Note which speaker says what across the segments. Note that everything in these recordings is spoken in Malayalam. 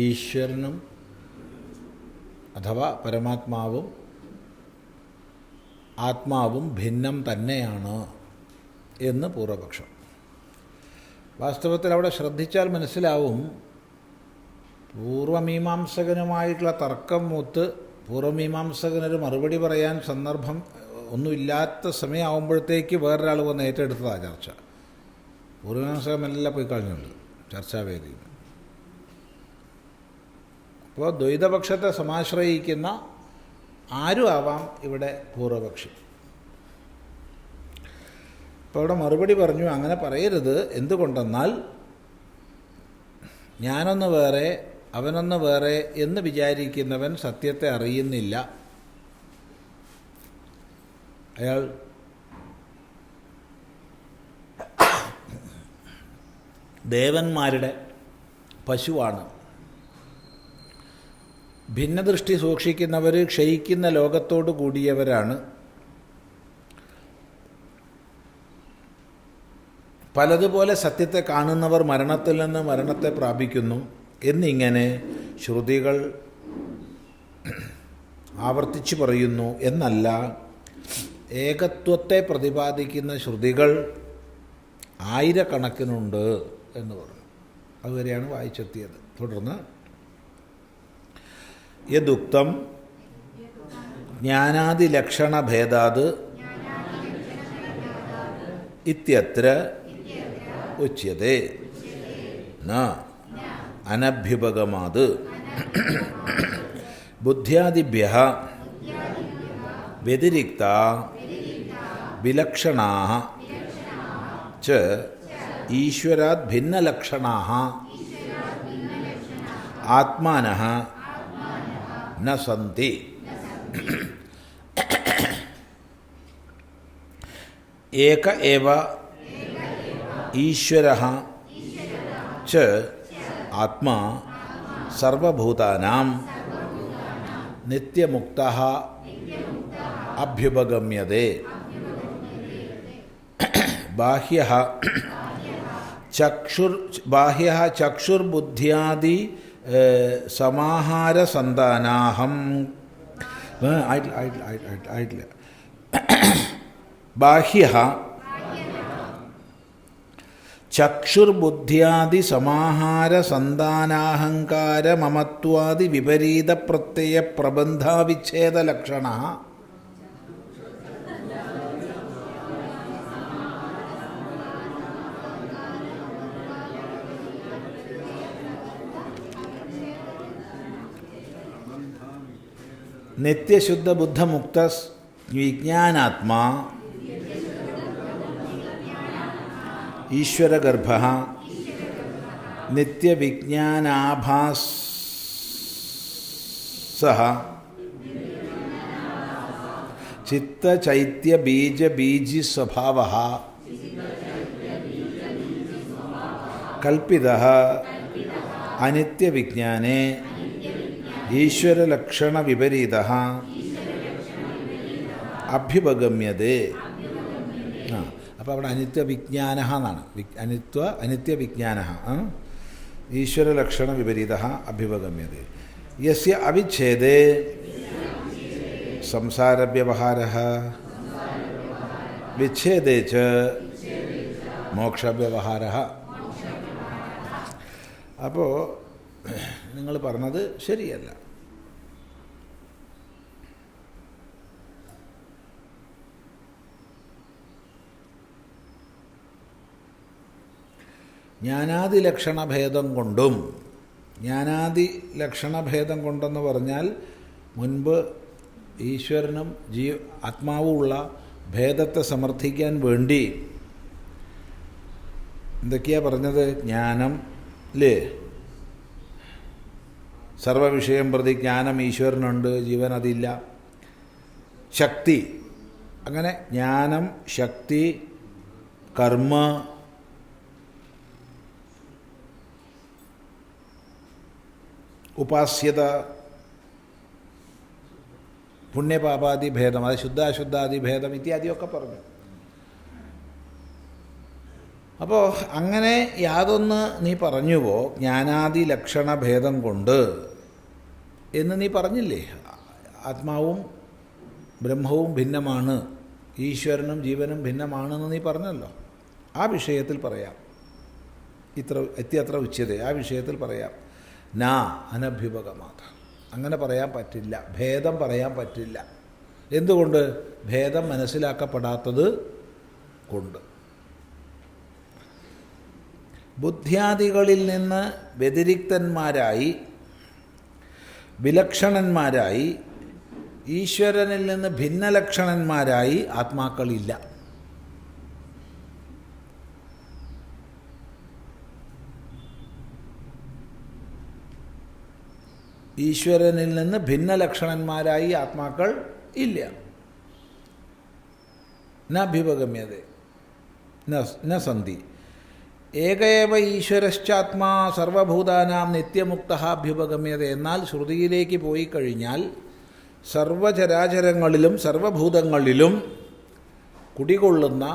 Speaker 1: ഈശ്വരനും അഥവാ പരമാത്മാവും ആത്മാവും ഭിന്നം തന്നെയാണ് എന്ന് പൂർവപക്ഷം. വാസ്തവത്തിൽ അവിടെ ശ്രദ്ധിച്ചാൽ മനസ്സിലാവും, പൂർവമീമാംസകനുമായിട്ടുള്ള തർക്കം മൂത്ത് പൂർവമീമാംസകനൊരു മറുപടി പറയാൻ സന്ദർഭം ഒന്നുമില്ലാത്ത സമയമാകുമ്പോഴത്തേക്ക് വേറൊരാൾ വന്ന് ഏറ്റെടുത്തതാണ് ചർച്ച. പൂർവമീമാംസകമെല്ലാം പോയി കളഞ്ഞുണ്ട് ചർച്ചാവേദിയിൽ. അപ്പോൾ ദ്വൈതപക്ഷത്തെ സമാശ്രയിക്കുന്ന ആരും ആവാം ഇവിടെ പൂർവപക്ഷി. അപ്പോൾ അവിടെ മറുപടി പറഞ്ഞു, അങ്ങനെ പറയരുത്. എന്തുകൊണ്ടെന്നാൽ ഞാനൊന്ന് വേറെ അവനൊന്ന് വേറെ എന്ന് വിചാരിക്കുന്നവൻ സത്യത്തെ അറിയുന്നില്ല. അയാൾ ദേവന്മാരുടെ പശുവാണ്. ഭിന്നദൃഷ്ടി സൂക്ഷിക്കുന്നവർ ക്ഷയിക്കുന്ന ലോകത്തോടു കൂടിയവരാണ്. പലതുപോലെ സത്യത്തെ കാണുന്നവർ മരണത്തിൽ നിന്ന് മരണത്തെ പ്രാപിക്കുന്നു എന്നിങ്ങനെ ശ്രുതികൾ ആവർത്തിച്ചു പറയുന്നു. എന്നല്ല, ഏകത്വത്തെ പ്രതിപാദിക്കുന്ന ശ്രുതികൾ ആയിരക്കണക്കിനുണ്ട് എന്ന് പറഞ്ഞു. അതുവരെയാണ് വായിച്ചെത്തിയത്. തുടർന്ന് യദുക്തം ജ്ഞാനാദിലക്ഷണഭേദാത് ഇത്യത്ര ഉച്യത്തെ ന അനഭ്യുപഗമാത് ബുദ്ധ്യാദിഭ്യഃ വ്യതിരിക്താ വിലക്ഷണാഃ ച ഈശ്വരാത് ഭിന്നലക്ഷണാഃ ആത്മാനഃ ന സന്തി. ഏക ഏവ ഈശ്വരഃ ച ആത്മാ സർവഭൂതാനാം നിത്യമുക്തഃ അഭ്യുപഗമ്യതേ. ബാഹ്യഃ ചക്ഷുർബുദ്ധ്യാദി സമാഹാരസന്താനാഹം ആയിട്ടില്ല. ബാഹ്യഃ ചക്ഷുർബുദ്ധ്യാദി സമാഹാരസന്താനാഹങ്കാര മമത്വാദി വിപരീത പ്രത്യയ പ്രബന്ധാവിച്ഛേദലക്ഷണഃ നിത്യശുദ്ധബുദ്ധമുക്ത വിജ്ഞാനാത്മാ ഈശ്വരഗർഭഃ നിത്യവിജ്ഞാനാഭാസഃ ചിത്തചൈത്യബീജബീജിസ്വഭാവഃ കൽപ്പിതഃ അനിത്യവിജ്ഞാനേ ഈശ്വരലക്ഷണവിപരീതഃ അഭ്യുപഗമ്യതേ. അപ്പോൾ അവിടെ അനിത്യവിജ്ഞാന എന്നാണ്. അനിത്യവിജ്ഞാന ഈശ്വരലക്ഷണവിപരീതഃ അഭ്യുപഗമ്യതേ. യസ്യ അവിച്ഛേദേ സംസാരവ്യവഹാരഃ വിച്ഛേദേ ച മോക്ഷവ്യവഹാരഃ. അപ്പോൾ നിങ്ങൾ പറഞ്ഞത് ശരിയല്ല. ജ്ഞാനാദി ലക്ഷണഭേദം കൊണ്ടും, ജ്ഞാനാദി ലക്ഷണഭേദം കൊണ്ടെന്ന് പറഞ്ഞാൽ മുൻപ് ഈശ്വരനും ആത്മാവുമുള്ള ഭേദത്തെ സമർത്ഥിക്കാൻ വേണ്ടി എന്തൊക്കെയാ പറഞ്ഞത്? ജ്ഞാനം അല്ലേ, സർവവിഷയം പ്രതി ജ്ഞാനം ഈശ്വരനുണ്ട്, ജീവൻ അതില്ല. ശക്തി, അങ്ങനെ ജ്ഞാനം, ശക്തി, കർമ്മ, ഉപാസ്യത, പുണ്യപാപാദി ഭേദം, അത് ശുദ്ധാശുദ്ധാദി ഭേദം ഇത്യാദിയൊക്കെ പറഞ്ഞു. അപ്പോൾ അങ്ങനെ യാതൊന്ന് നീ പറഞ്ഞുവോ ജ്ഞാനാദി ലക്ഷണ ഭേദം കൊണ്ട് എന്ന് നീ പറഞ്ഞില്ലേ? ആത്മാവും ബ്രഹ്മവും ഭിന്നമാണ്, ഈശ്വരനും ജീവനും ഭിന്നമാണെന്ന് നീ പറഞ്ഞല്ലോ. ആ വിഷയത്തിൽ പറയാം. എത്തിയത്ര ഉച്ചത ആ വിഷയത്തിൽ പറയാം. നാ അനഭ്യുപഗമാത, അങ്ങനെ പറയാൻ പറ്റില്ല, ഭേദം പറയാൻ പറ്റില്ല. എന്തുകൊണ്ട്? ഭേദം മനസ്സിലാക്കപ്പെടാത്തത് കൊണ്ട്. ബുദ്ധ്യാദികളിൽ നിന്ന് വ്യതിരിക്തന്മാരായി വിലക്ഷണന്മാരായി ഈശ്വരനിൽ നിന്ന് ഭിന്നലക്ഷണന്മാരായി ആത്മാക്കളില്ല. ഈശ്വരനിൽ നിന്ന് ഭിന്നലക്ഷണന്മാരായി ആത്മാക്കൾ ഇല്ല. നഭ്യുപഗമ്യതേ ന സന്ധി. ഏകേവ ഈശ്വരശ്ചാത്മാ സർവഭൂതാനാം നിത്യമുക്ത അഭ്യുപഗമ്യത. എന്നാൽ ശ്രുതിയിലേക്ക് പോയി കഴിഞ്ഞാൽ സർവചരാചരങ്ങളിലും സർവഭൂതങ്ങളിലും കുടികൊള്ളുന്ന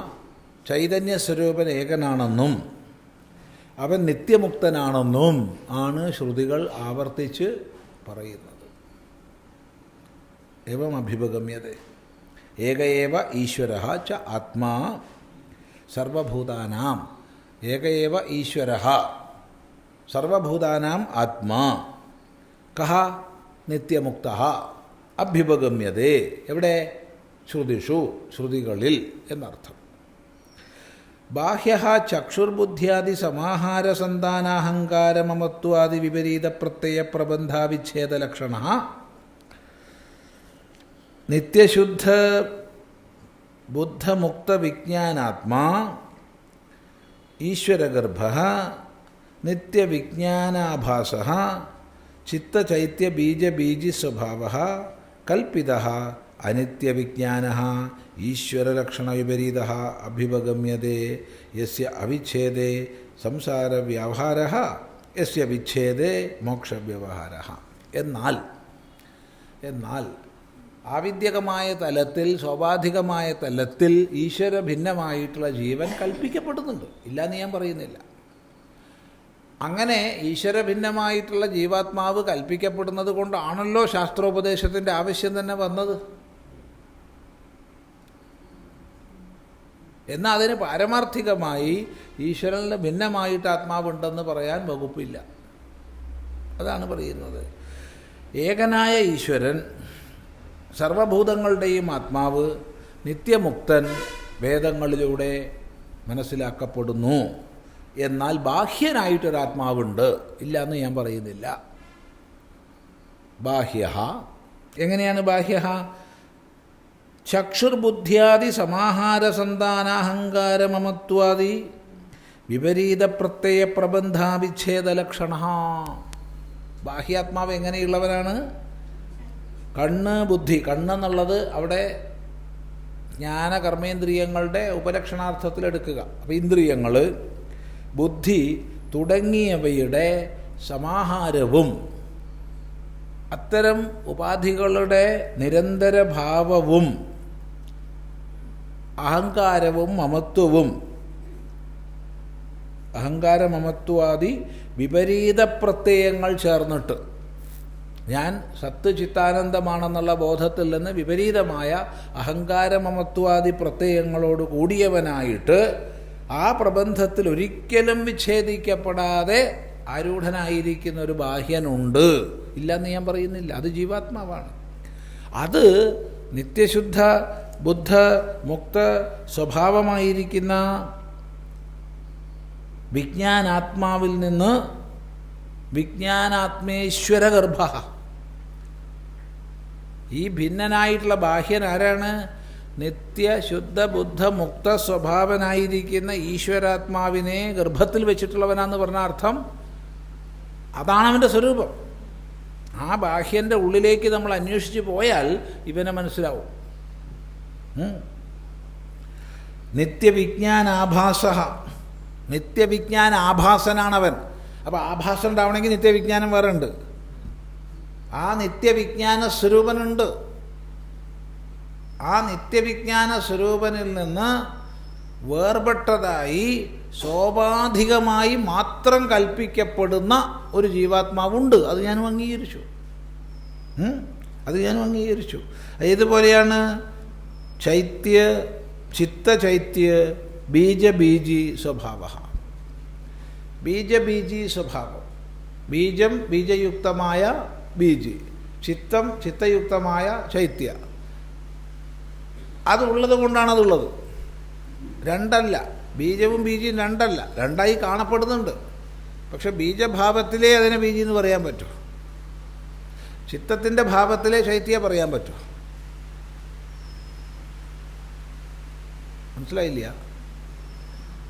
Speaker 1: ചൈതന്യസ്വരൂപൻ ഏകനാണെന്നും അവൻ നിത്യമുക്തനാണെന്നും ആണ് ശ്രുതികൾ ആവർത്തിച്ച് പറയുന്നത്. ഏവം അഭ്യുപഗമ്യത. ഏകയേവ ഈശ്വരഃ ച ആത്മാ സർവഭൂതാനാം. ഏകയേവ ഈശ്വരഃ സർവഭൂതാനാം ആത്മാ കഹ നിത്യമുക്തഃ അഭ്യുപഗമ്യതേ. എവിടെ? ശ്രുതിഷു, ശ്രുതികളിൽ എന്നർത്ഥം. ബാഹ്യഃ ചക്ഷുർബുദ്ധ്യാദി സമാഹാരസന്താനാഹങ്കാരമമത്വാദി വിപരീത പ്രത്യയ പ്രബന്ധാവിച്ഛേദലക്ഷണഃ നിത്യശുദ്ധ ബുദ്ധമുക്തവിജ്ഞാനാത്മാ ഈശ്വരഗർഭഃ നിത്യവിജ്ഞാനാഭാസഃ ചിത്തചൈത്യബീജബീജിസ്വഭാവഃ കൽപ്പിതഃ അനിത്യവിജ്ഞാനഃ ഈശ്വരലക്ഷണവിപരീതഃ അഭ്യുപഗമ്യതേ. യസ്യ അവിച്ഛേദേ സംസാരവ്യവഹാരഃ യസ്യ വിച്ഛേദേ മോക്ഷവ്യവഹാരഃ. എന്നാൽ ആവിദ്യകമായ തലത്തിൽ, സ്വാഭാവികമായ തലത്തിൽ ഈശ്വര ഭിന്നമായിട്ടുള്ള ജീവൻ കൽപ്പിക്കപ്പെടുന്നുണ്ട്, ഇല്ലയെന്ന് ഞാൻ പറയുന്നില്ല. അങ്ങനെ ഈശ്വരഭിന്നമായിട്ടുള്ള ജീവാത്മാവ് കൽപ്പിക്കപ്പെടുന്നത് കൊണ്ടാണല്ലോ ശാസ്ത്രോപദേശത്തിൻ്റെ ആവശ്യം തന്നെ വന്നത്. എന്നാൽ അതിന് പാരമാർത്ഥികമായി ഈശ്വരനിൽ ഭിന്നമായിട്ട് ആത്മാവുണ്ടെന്ന് പറയാൻ വകുപ്പില്ല. അതാണ് പറയുന്നത്. ഏകനായ ഈശ്വരൻ, സർവഭൂതങ്ങളുടെയും ആത്മാവ്, നിത്യമുക്തൻ വേദങ്ങളിലൂടെ മനസ്സിലാക്കപ്പെടുന്നു. എന്നാൽ ബാഹ്യനായിട്ടൊരാത്മാവുണ്ട്, ഇല്ല എന്ന് ഞാൻ പറയുന്നില്ല. ബാഹ്യഃ. എങ്ങനെയാണ് ബാഹ്യഃ? ചക്ഷുർബുദ്ധ്യാദി സമാഹാരസന്താനാഹങ്കാരമമത്വാദി വിപരീത പ്രത്യയ പ്രബന്ധാവിച്ഛേദലക്ഷണഃ. ബാഹ്യാത്മാവ് എങ്ങനെയുള്ളവനാണ്? കണ്ണ്, ബുദ്ധി. കണ്ണെന്നുള്ളത് അവിടെ ജ്ഞാനകർമ്മേന്ദ്രിയങ്ങളുടെ ഉപലക്ഷണാർത്ഥത്തിലെടുക്കുക. അപ്പോൾ ഇന്ദ്രിയങ്ങൾ, ബുദ്ധി തുടങ്ങിയവയുടെ സമാഹാരവും അത്തരം ഉപാധികളുടെ നിരന്തരഭാവവും അഹങ്കാരവും മമത്വവും, അഹങ്കാരമമത്വാദി വിപരീത പ്രത്യയങ്ങൾ ചേർന്നിട്ട്, ഞാൻ സത്ത് ചിത്താനന്ദമാണെന്നുള്ള ബോധത്തിൽ നിന്ന് വിപരീതമായ അഹങ്കാരമമത്വാദി പ്രത്യയങ്ങളോട് കൂടിയവനായിട്ട് ആ പ്രബന്ധത്തിൽ ഒരിക്കലും വിച്ഛേദിക്കപ്പെടാതെ ആരൂഢനായിരിക്കുന്ന ഒരു ബാഹ്യനുണ്ട്, ഇല്ലെന്ന് ഞാൻ പറയുന്നില്ല. അത് ജീവാത്മാവാണ്. അത് നിത്യശുദ്ധ ബുദ്ധ മുക്ത സ്വഭാവമായിരിക്കുന്ന വിജ്ഞാനാത്മാവിൽ നിന്ന് വിജ്ഞാനാത്മേശ്വരഗർഭ. ഈ ഭിന്നനായിട്ടുള്ള ബാഹ്യൻ ആരാണ്? നിത്യശുദ്ധ ബുദ്ധ മുക്ത സ്വഭാവനായിരിക്കുന്ന ഈശ്വരാത്മാവിനെ ഗർഭത്തിൽ വെച്ചിട്ടുള്ളവനാന്ന് പറഞ്ഞ അർത്ഥം അതാണ് അവൻ്റെ സ്വരൂപം. ആ ബാഹ്യൻ്റെ ഉള്ളിലേക്ക് നമ്മൾ അന്വേഷിച്ച് പോയാൽ ഇവനെ മനസ്സിലാവും. നിത്യവിജ്ഞാനാഭാസ. നിത്യവിജ്ഞാനാഭാസനാണവൻ. അപ്പോൾ ആഭാസം ഉണ്ടാവണമെങ്കിൽ നിത്യവിജ്ഞാനം വേറെ ഉണ്ട്. ആ നിത്യവിജ്ഞാന സ്വരൂപനുണ്ട്. ആ നിത്യവിജ്ഞാന സ്വരൂപനിൽ നിന്ന് വേർപെട്ടതായി സോപാധികമായി മാത്രം കൽപ്പിക്കപ്പെടുന്ന ഒരു ജീവാത്മാവുണ്ട്. അത് ഞാനും അംഗീകരിച്ചു. ഏതുപോലെയാണ് ചൈത്യ ചിത്തചൈത്യ ബീജബീജി സ്വഭാവ. ബീജബീജി സ്വഭാവം, ബീജം ബീജയുക്തമായ ബീജി, ചിത്തം ചിത്തയുക്തമായ ചൈത്യ. അതുള്ളത് കൊണ്ടാണ് അതുള്ളത്. രണ്ടല്ല, ബീജവും ബീജിയും രണ്ടല്ല, രണ്ടായി കാണപ്പെടുന്നുണ്ട്. പക്ഷെ ബീജഭാവത്തിലേ അതിനെ ബീജി എന്ന് പറയാൻ പറ്റൂ, ചിത്തത്തിൻ്റെ ഭാവത്തിലെ ചൈത്യ പറയാൻ പറ്റൂ. മനസ്സിലായില്ല?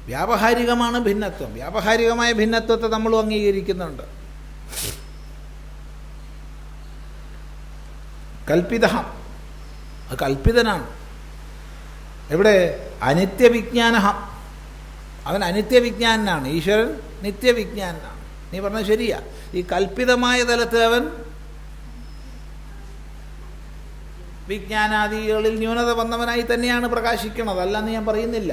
Speaker 1: വ്യാവഹാരികമാണ് ഭിന്നത്വം. വ്യാവഹാരികമായ ഭിന്നത്വത്തെ നമ്മളും അംഗീകരിക്കുന്നുണ്ട്. കൽപ്പിത, അത് കൽപ്പിതനാണ്. എവിടെ? അനിത്യവിജ്ഞാന. അവൻ അനിത്യവിജ്ഞാനാണ്, ഈശ്വരൻ നിത്യവിജ്ഞാനാണ്. നീ പറഞ്ഞത് ശരിയാ. ഈ കൽപ്പിതമായ തലത്തിൽ അവൻ വിജ്ഞാനാദികളിൽ ന്യൂനത വന്നവനായി തന്നെയാണ് പ്രകാശിക്കുന്നത്, അല്ലെന്ന് ഞാൻ പറയുന്നില്ല.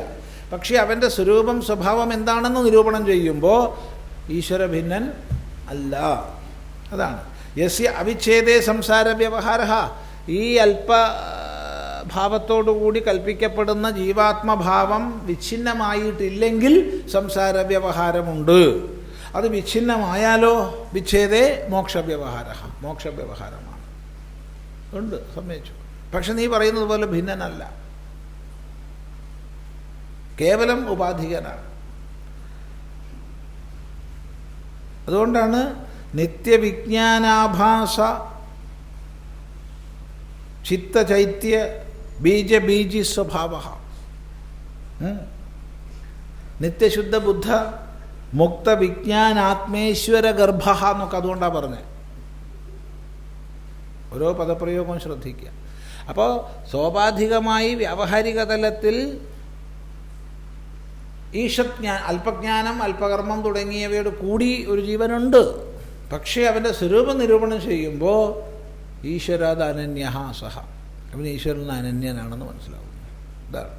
Speaker 1: പക്ഷേ അവൻ്റെ സ്വരൂപം സ്വഭാവം എന്താണെന്ന് നിരൂപണം ചെയ്യുമ്പോൾ ഈശ്വരഭിന്നൻ അല്ല. അതാണ് യസ്യ അവിച്ഛേദേ സംസാര വ്യവഹാര. ഈ അല്പഭാവത്തോടുകൂടി കൽപ്പിക്കപ്പെടുന്ന ജീവാത്മഭാവം വിച്ഛിന്നമായിട്ടില്ലെങ്കിൽ സംസാര വ്യവഹാരമുണ്ട്. അത് വിച്ഛിന്നമായാലോ വിച്ഛേദേ മോക്ഷവ്യവഹാര, മോക്ഷവ്യവഹാരമാണ്. ഉണ്ട്, സമ്മതിച്ചു. പക്ഷെ നീ പറയുന്നത് പോലെ ഭിന്നനല്ല, കേവലം ഉപാധികനാണ്. അതുകൊണ്ടാണ് നിത്യവിജ്ഞാനാഭാസ ചിത്തചൈത്യ ബീജബീജി സ്വഭാവ. നിത്യശുദ്ധ ബുദ്ധ മുക്ത വിജ്ഞാനാത്മേശ്വര ഗർഭ എന്നൊക്കെ അതുകൊണ്ടാണ് പറഞ്ഞത്. ഓരോ പദപ്രയോഗവും ശ്രദ്ധിക്കുക. അപ്പോൾ സ്വാഭാവികമായി വ്യാവഹാരിക തലത്തിൽ അല്പജ്ഞാനം അല്പകർമ്മം തുടങ്ങിയവയോട് കൂടി ഒരു ജീവനുണ്ട്. പക്ഷേ അവൻ്റെ സ്വരൂപ നിരൂപണം ചെയ്യുമ്പോൾ ഈശ്വരാത് അനന്യ സഹ, അവൻ ഈശ്വരൻ അനന്യനാണെന്ന് മനസ്സിലാവും. ഇതാണ്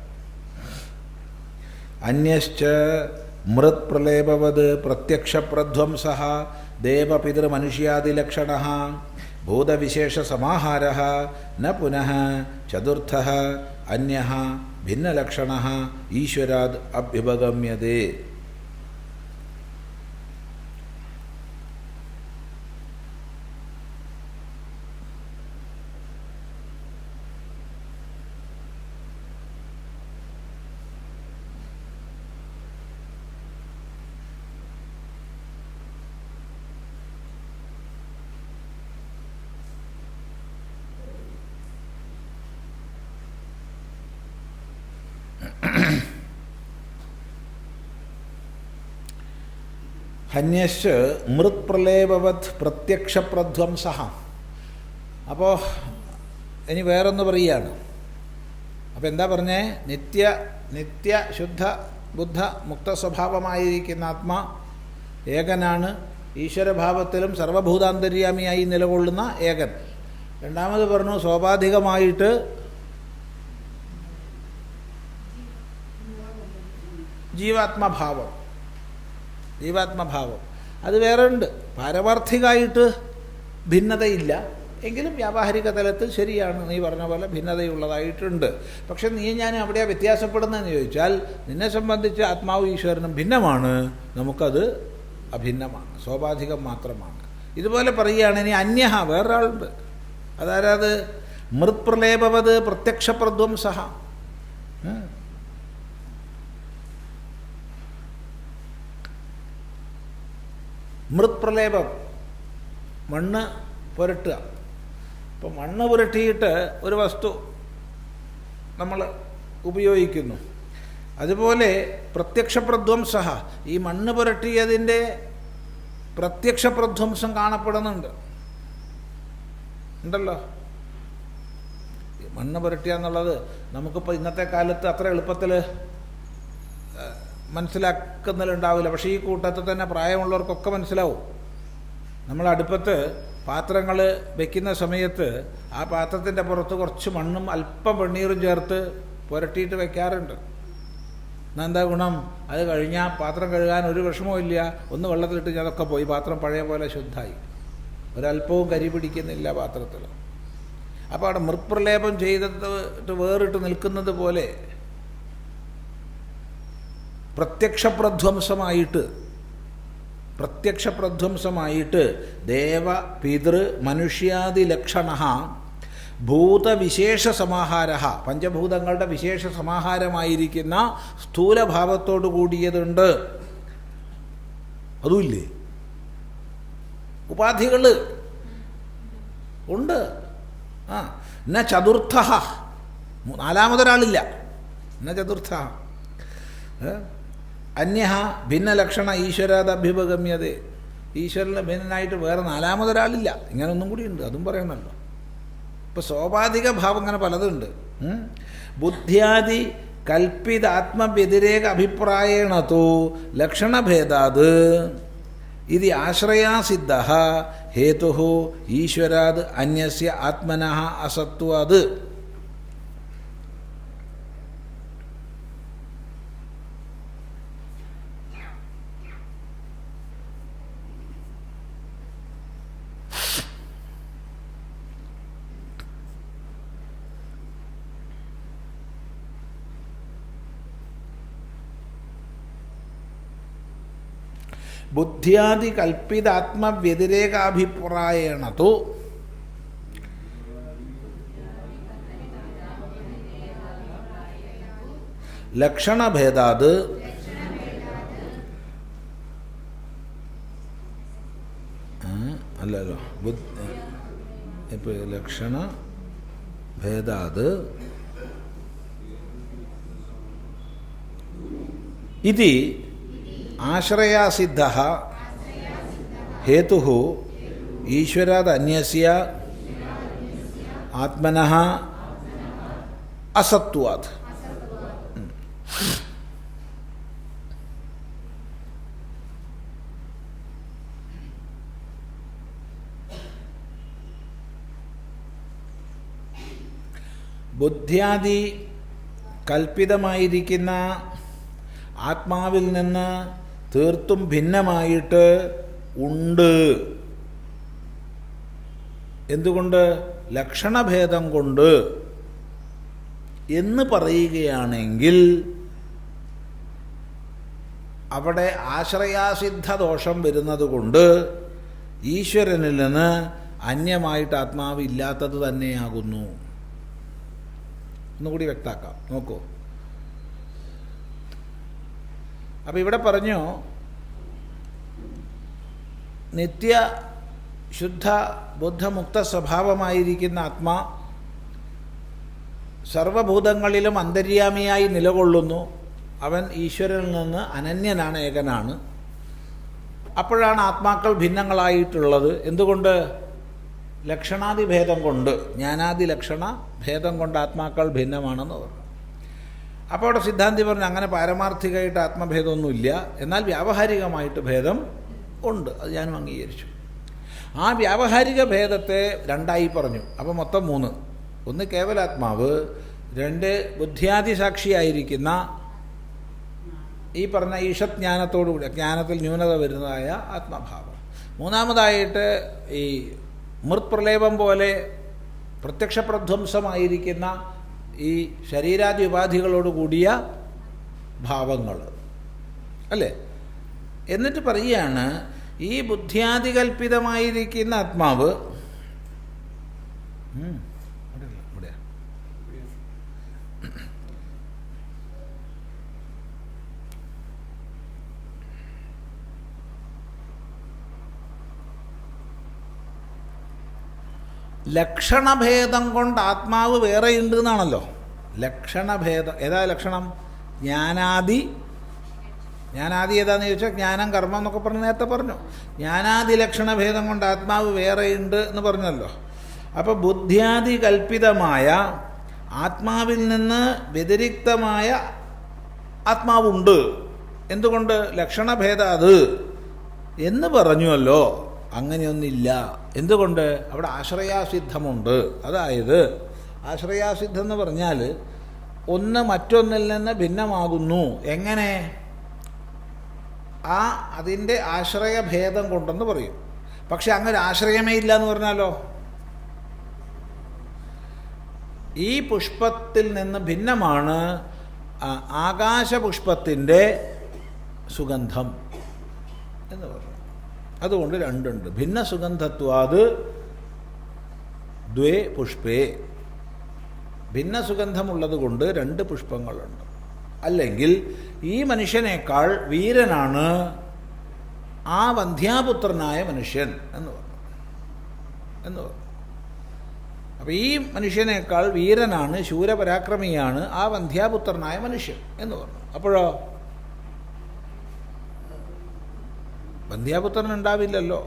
Speaker 1: അന്യശ്ച മൃത് പ്രലേപവത് പ്രത്യക്ഷപ്രധ്വംസ ദേവപിതൃമനുഷ്യാദിലക്ഷണ ഭൂതവിശേഷസമാഹാര ന പുനഃ ചതുർത്ഥഃ അന്യഃ ഭിന്നലക്ഷണഃ ഈശ്വരാത് അഭ്യുപഗമ്യതേ. ഹന്യശ് മൃത് പ്രലേപവത് പ്രത്യക്ഷപ്രധ്വംസ. അപ്പോൾ ഇനി വേറൊന്ന് പറയുകയാണ്. അപ്പോൾ എന്താ പറഞ്ഞേ? നിത്യ ശുദ്ധ ബുദ്ധ മുക്ത സ്വഭാവമായിരിക്കുന്ന ആത്മാ ഏകനാണ്, ഈശ്വരഭാവത്തിലും സർവഭൂതാന്തര്യാമിയായി നിലകൊള്ളുന്ന ഏകൻ. രണ്ടാമത് പറഞ്ഞു സ്വാഭാവികമായിട്ട് ജീവാത്മഭാവം അത് വേറെ ഉണ്ട്. പാരമാർത്ഥികമായിട്ട് ഭിന്നതയില്ല, എങ്കിലും വ്യാവഹാരിക തലത്തിൽ ശരിയാണ്, നീ പറഞ്ഞ പോലെ ഭിന്നതയുള്ളതായിട്ടുണ്ട്. പക്ഷെ നീ ഞാൻ അവിടെയാണ് വ്യത്യാസപ്പെടുന്നതെന്ന് ചോദിച്ചാൽ, നിന്നെ സംബന്ധിച്ച് ആത്മാവ് ഈശ്വരനും ഭിന്നമാണ്, നമുക്കത് അഭിന്നമാണ്, സ്വാഭാവികം മാത്രമാണ്. ഇതുപോലെ പറയുകയാണ്. ഇനി അന്യഹ, വേറൊരാളുണ്ട്. അതായത് മൃത് പ്രലേപവത് പ്രത്യക്ഷപ്രധ്വംസ. മൃത് പ്രലേപം, മണ്ണ് പുരട്ടുക. ഇപ്പോൾ മണ്ണ് പുരട്ടിയിട്ട് ഒരു വസ്തു നമ്മൾ ഉപയോഗിക്കുന്നു. അതുപോലെ പ്രത്യക്ഷപ്രധ്വംസ, ഈ മണ്ണ് പുരട്ടിയതിൻ്റെ പ്രത്യക്ഷപ്രധ്വംസം കാണപ്പെടുന്നുണ്ട്, ഉണ്ടല്ലോ. മണ്ണ് പുരട്ടുക എന്നുള്ളത് നമുക്കിപ്പോൾ ഇന്നത്തെ കാലത്ത് അത്ര എളുപ്പത്തിൽ മനസ്സിലാക്കുന്നതിലുണ്ടാവില്ല. പക്ഷേ ഈ കൂട്ടത്തിൽ തന്നെ പ്രായമുള്ളവർക്കൊക്കെ മനസ്സിലാവും. നമ്മൾ അടുപ്പത്ത് പാത്രങ്ങൾ വയ്ക്കുന്ന സമയത്ത് ആ പാത്രത്തിൻ്റെ പുറത്ത് കുറച്ച് മണ്ണും അല്പം വെണ്ണീറും ചേർത്ത് പുരട്ടിയിട്ട് വയ്ക്കാറുണ്ട്. എന്നാൽ എന്താ ഗുണം? അത് കഴിഞ്ഞാൽ പാത്രം കഴുകാൻ ഒരു വിഷമവും ഇല്ല. ഒന്ന് വെള്ളത്തിലിട്ട് അതൊക്കെ പോയി, പാത്രം പഴയ പോലെ ശുദ്ധമായി, ഒരല്പവും കരി പിടിക്കുന്നില്ല പാത്രത്തിൽ. അപ്പോൾ അവിടെ മൃത്പ്രലേപം ചെയ്തിട്ട് വേറിട്ട് നിൽക്കുന്നത് പോലെ പ്രത്യക്ഷപ്രധ്വംസമായിട്ട് ദേവ പിതൃ മനുഷ്യാദി ലക്ഷണ ഭൂതവിശേഷ സമാഹാര, പഞ്ചഭൂതങ്ങളുടെ വിശേഷ സമാഹാരമായിരിക്കുന്ന സ്ഥൂലഭാവത്തോടു കൂടിയതുണ്ട്. അതുമില്ലേ? ഉപാധികൾ ഉണ്ട്. ന ചതുർത്ഥ, നാലാമതൊരാളില്ല. ന ചതുർത്ഥ അന്യ ഭിന്നലക്ഷണ ഈശ്വരാദഭ്യുപഗമ്യത, ഈശ്വരന് ഭിന്നനായിട്ട് വേറെ നാലാമതൊരാളില്ല. ഇങ്ങനെ ഒന്നും കൂടി ഉണ്ട്, അതും പറയണമല്ലോ. ഇപ്പോൾ സ്വാഭാവിക ഭാവം ഇങ്ങനെ പലതുണ്ട്. ബുദ്ധ്യാദി കൽപ്പിത ആത്മവ്യതിരേക അഭിപ്രായേണ തോ ലക്ഷണഭേദാത് ഇത് ആശ്രയാസിദ്ധ ഹേതു ഈശ്വരാത് അന്യസ്യ ആത്മനഃ അസത്വാത്. ബുദ്ധ്യാദി കൽപ്പിതാത്മവ്യതിരേകാഭിപ്രായേണ തു ലക്ഷണഭേദാത് അല്ലല്ലോ, ഇപ്പോൾ ലക്ഷണഭേദാത് ഇതി ആശ്രയാസിദ്ധ ഹേതു ഈശ്വരാത് അന്യസ്യ ആത്മനഃ അസത്വാത്. ബുദ്ധ്യാദി കൽപ്പിതമായിരിക്കുന്ന ആത്മാവിൽ നിന്ന് തീർത്തും ഭിന്നമായിട്ട് ഉണ്ട്. എന്തുകൊണ്ട്? ലക്ഷണഭേദം കൊണ്ട് എന്ന് പറയുകയാണെങ്കിൽ അവിടെ ആശ്രയാസിദ്ധ ദോഷം വരുന്നത് കൊണ്ട് ഈശ്വരനിൽ നിന്ന് അന്യമായിട്ട് ആത്മാവ് ഇല്ലാത്തത് തന്നെയാകുന്നു. ഒന്നുകൂടി വ്യക്താക്കാം, നോക്കൂ. അപ്പോൾ ഇവിടെ പറഞ്ഞു, നിത്യ ശുദ്ധ ബുദ്ധമുക്ത സ്വഭാവമായിരിക്കുന്ന ആത്മാ സർവഭൂതങ്ങളിലും അന്തര്യാമിയായി നിലകൊള്ളുന്നു. അവൻ ഈശ്വരനിൽ നിന്ന് അനന്യനാണ്, ഏകനാണ്. അപ്പോഴാണ് ആത്മാക്കൾ ഭിന്നങ്ങളായിട്ടുള്ളത്. എന്തുകൊണ്ട്? ലക്ഷണാദി ഭേദം കൊണ്ട്, ജ്ഞാനാദി ലക്ഷണ ഭേദം കൊണ്ട് ആത്മാക്കൾ ഭിന്നമാണെന്ന് പറഞ്ഞു. അപ്പോൾ അവിടെ സിദ്ധാന്തി പറഞ്ഞു, അങ്ങനെ പാരമാർത്ഥികമായിട്ട് ആത്മഭേദമൊന്നുമില്ല, എന്നാൽ വ്യാവഹാരികമായിട്ട് ഭേദം ഉണ്ട്. അത് ഞാനും അംഗീകരിച്ചു. ആ വ്യാവഹാരിക ഭേദത്തെ രണ്ടായി പറഞ്ഞു. അപ്പോൾ മൊത്തം മൂന്ന്. ഒന്ന് കേവലാത്മാവ്, രണ്ട് ബുദ്ധ്യാദി സാക്ഷിയായിരിക്കുന്ന ഈ പറഞ്ഞ ഈഷജ്ഞാനത്തോടുകൂടി ജ്ഞാനത്തിൽ ന്യൂനത വരുന്നതായ ആത്മഭാവം. മൂന്നാമതായിട്ട് ഈ മൃത്പ്രലേപം പോലെ പ്രത്യക്ഷപ്രധ്വംസമായിരിക്കുന്ന ഈ ശരീരാദി ഉപാധികളോട് കൂടിയ ഭാവങ്ങൾ അല്ലേ. എന്നിട്ട് പറയുകയാണ്, ഈ ബുദ്ധ്യാദികൽപ്പിതമായിരിക്കുന്ന ആത്മാവ് ലക്ഷണഭേദം കൊണ്ട് ആത്മാവ് വേറെയുണ്ട് എന്നാണല്ലോ. ലക്ഷണഭേദം ഏതാ ലക്ഷണം? ജ്ഞാനാദി ഏതാന്ന് ചോദിച്ചാൽ ജ്ഞാനം കർമ്മം എന്നൊക്കെ പറഞ്ഞ് നേരത്തെ പറഞ്ഞു. ജ്ഞാനാദി ലക്ഷണഭേദം കൊണ്ട് ആത്മാവ് വേറെയുണ്ട് എന്ന് പറഞ്ഞല്ലോ. അപ്പോൾ ബുദ്ധ്യാദി കൽപ്പിതമായ ആത്മാവിൽ നിന്ന് വ്യതിരിക്തമായ ആത്മാവുണ്ട്. എന്തുകൊണ്ട്? ലക്ഷണഭേദ അത് എന്ന് പറഞ്ഞുവല്ലോ. അങ്ങനെയൊന്നില്ല. എന്തുകൊണ്ട്? അവിടെ ആശ്രയാസിദ്ധമുണ്ട്. അതായത് ആശ്രയാസിദ്ധം എന്ന് പറഞ്ഞാൽ ഒന്ന് മറ്റൊന്നിൽ നിന്ന് ഭിന്നമാകുന്നു. എങ്ങനെ? അതിൻ്റെ ആശ്രയഭേദം കൊണ്ടെന്ന് പറയും. പക്ഷെ അങ്ങനെ ആശ്രയമേ ഇല്ല എന്ന് പറഞ്ഞാലോ? ഈ പുഷ്പത്തിൽ നിന്ന് ഭിന്നമാണ് ആകാശപുഷ്പത്തിൻ്റെ സുഗന്ധം എന്ന് പറഞ്ഞു. അതുകൊണ്ട് രണ്ടുണ്ട്. ഭിന്ന സുഗന്ധത്വാത് ദ്വേ പുഷ്പേ. ഭിന്ന സുഗന്ധമുള്ളത് കൊണ്ട് രണ്ട് പുഷ്പങ്ങളുണ്ട്. അല്ലെങ്കിൽ ഈ മനുഷ്യനേക്കാൾ വീരനാണ് ആ വന്ധ്യാപുത്രനായ മനുഷ്യൻ എന്ന് പറഞ്ഞു. അപ്പോൾ ഈ മനുഷ്യനേക്കാൾ വീരനാണ്, ശൂരപരാക്രമിയാണ് ആ വന്ധ്യാപുത്രനായ മനുഷ്യൻ എന്ന് പറഞ്ഞു. അപ്പോഴോ വന്ധ്യാപുത്രൻ ഉണ്ടാവില്ലല്ലോ,